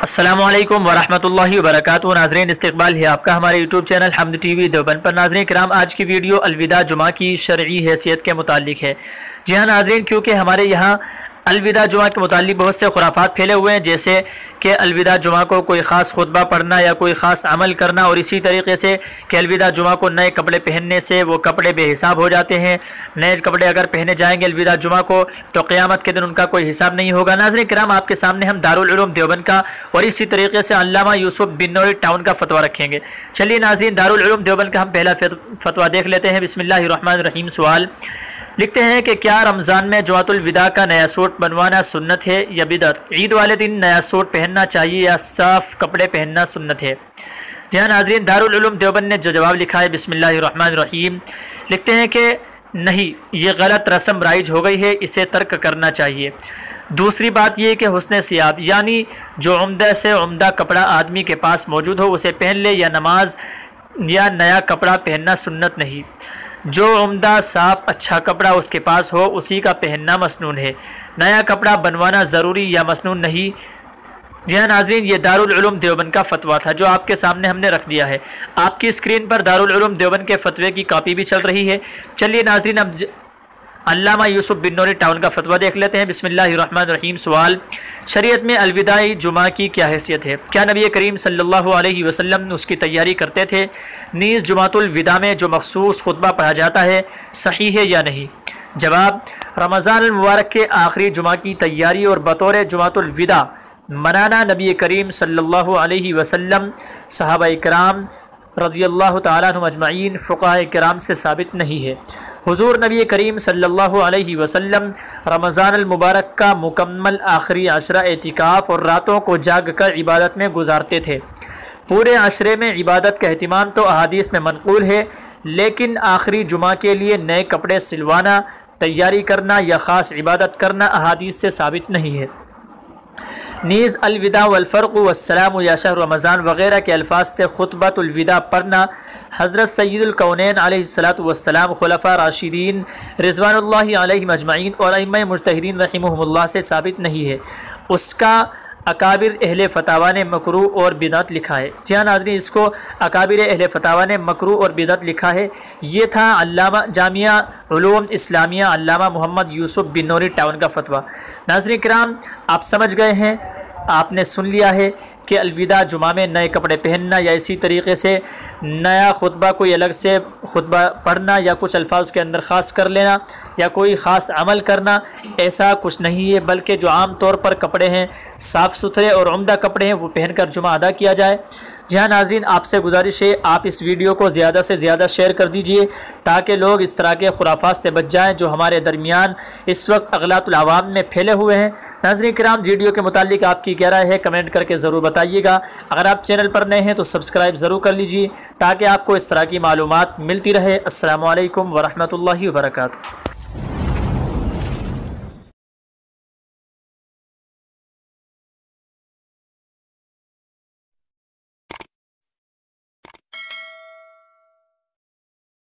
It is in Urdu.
السلام علیکم ورحمۃ اللہ وبرکاتہ۔ ناظرین، استقبال ہے آپ کا ہمارے یوٹیوب چینل حمد ٹی وی دیوبند پر۔ ناظرین کرام، آج کی ویڈیو الوداع جمعہ کی شرعی حیثیت کے متعلق ہے۔ جی ہاں ناظرین، کیونکہ ہمارے یہاں الوداع جمعہ کے متعلق بہت سے خرافات پھیلے ہوئے ہیں، جیسے کہ الوداع جمعہ کو کوئی خاص خطبہ پڑھنا یا کوئی خاص عمل کرنا، اور اسی طریقے سے کہ الوداع جمعہ کو نئے کپڑے پہننے سے وہ کپڑے بے حساب ہو جاتے ہیں۔ نئے کپڑے اگر پہنے جائیں گے الوداع جمعہ کو تو قیامت کے دن ان کا کوئی حساب نہیں ہوگا۔ ناظرین کرام، آپ کے سامنے ہم دارالعلوم دیوبند کا اور اسی طریقے سے علامہ یوسف بن نوری ٹاؤن کا فتویٰ رکھیں گے۔ چلیے ناظرین، دارالعلوم دیوبند کا ہم پہلا فتویٰ دیکھ لیتے ہیں۔ بسم اللہ الرحمن الرحیم۔ سوال لکھتے ہیں کہ کیا رمضان میں جمعۃ الوداع کا نیا سوٹ بنوانا سنت ہے یا بدعت؟ عید والے دن نیا سوٹ پہننا چاہیے یا صاف کپڑے پہننا سنت ہے؟ جی ہاں ناظرین، دارالعلوم دیوبند نے جو جواب لکھا ہے، بسم اللہ الرحمن الرحیم، لکھتے ہیں کہ نہیں، یہ غلط رسم رائج ہو گئی ہے، اسے ترک کرنا چاہیے۔ دوسری بات یہ کہ حسن ثیاب، یعنی جو عمدہ سے عمدہ کپڑا آدمی کے پاس موجود ہو اسے پہن لے، یا نماز یا نیا کپڑا پہننا سنت نہیں۔ جو عمدہ صاف اچھا کپڑا اس کے پاس ہو اسی کا پہننا مسنون ہے، نیا کپڑا بنوانا ضروری یا مسنون نہیں۔ جی ہاں ناظرین، یہ دارالعلوم دیوبند کا فتویٰ تھا جو آپ کے سامنے ہم نے رکھ دیا ہے۔ آپ کی اسکرین پر دارالعلوم دیوبند کے فتوے کی کاپی بھی چل رہی ہے۔ چلیے ناظرین، اب علامہ یوسف بن نوری ٹاؤن کا فتویٰ دیکھ لیتے ہیں۔ بسم اللہ الرحمن الرحیم۔ سوال، شریعت میں الوداع جمعہ کی کیا حیثیت ہے؟ کیا نبی کریم صلی اللہ علیہ وسلم اس کی تیاری کرتے تھے؟ نیز جمعۃ الوداع میں جو مخصوص خطبہ پڑھا جاتا ہے صحیح ہے یا نہیں؟ جواب، رمضان المبارک کے آخری جمعہ کی تیاری اور بطور جمعۃ الوداع منانا نبی کریم صلی اللہ علیہ وسلم، صحابہ کرام رضی اللہ تعالیٰ عنہم اجمعین، فقہاء کرام سے ثابت نہیں ہے۔ حضور نبی کریم صلی اللہ علیہ وسلم رمضان المبارک کا مکمل آخری عشرہ اعتکاف اور راتوں کو جاگ کر عبادت میں گزارتے تھے۔ پورے عشرے میں عبادت کا اہتمام تو احادیث میں منقول ہے، لیکن آخری جمعہ کے لیے نئے کپڑے سلوانا، تیاری کرنا یا خاص عبادت کرنا احادیث سے ثابت نہیں ہے۔ نیز الوداع والفرق والسلام یا شہر رمضان وغیرہ کے الفاظ سے خطبۃ الوداع پڑھنا حضرت سید الکونین علیہ الصلاۃ والسلام، خلفاء راشدین رضوان اللہ علیہم اجمعین اور ائمہ مجتہدین رحمہم اللہ سے ثابت نہیں ہے۔ اس کا اکابر اہل فتاوی نے مکروہ اور بدعت لکھا ہے۔ جی ہاں ناظرین، اس کو اکابر اہل فتاوی نے مکروہ اور بدعت لکھا ہے۔ یہ تھا علامہ جامعہ علوم اسلامیہ علامہ محمد یوسف بن نوری ٹاؤن کا فتویٰ۔ ناظرین کرام، آپ سمجھ گئے ہیں، آپ نے سن لیا ہے کہ الوداع جمعہ میں نئے کپڑے پہننا یا اسی طریقے سے نیا خطبہ کوئی الگ سے خطبہ پڑھنا یا کچھ الفاظ کے اندر خاص کر لینا یا کوئی خاص عمل کرنا، ایسا کچھ نہیں ہے، بلکہ جو عام طور پر کپڑے ہیں، صاف ستھرے اور عمدہ کپڑے ہیں، وہ پہن کر جمعہ ادا کیا جائے۔ جی ہاں ناظرین، آپ سے گزارش ہے آپ اس ویڈیو کو زیادہ سے زیادہ شیئر کر دیجئے تاکہ لوگ اس طرح کے خرافات سے بچ جائیں جو ہمارے درمیان اس وقت اغلاط العوام میں پھیلے ہوئے ہیں۔ ناظرین کرام، ویڈیو کے متعلق آپ کی کیا رائے ہے کمنٹ کر کے ضرور بتائیے گا۔ اگر آپ چینل پر نئے ہیں تو سبسکرائب ضرور کر لیجئے تاکہ آپ کو اس طرح کی معلومات ملتی رہے۔ السلام علیکم ورحمۃ اللہ وبرکاتہ۔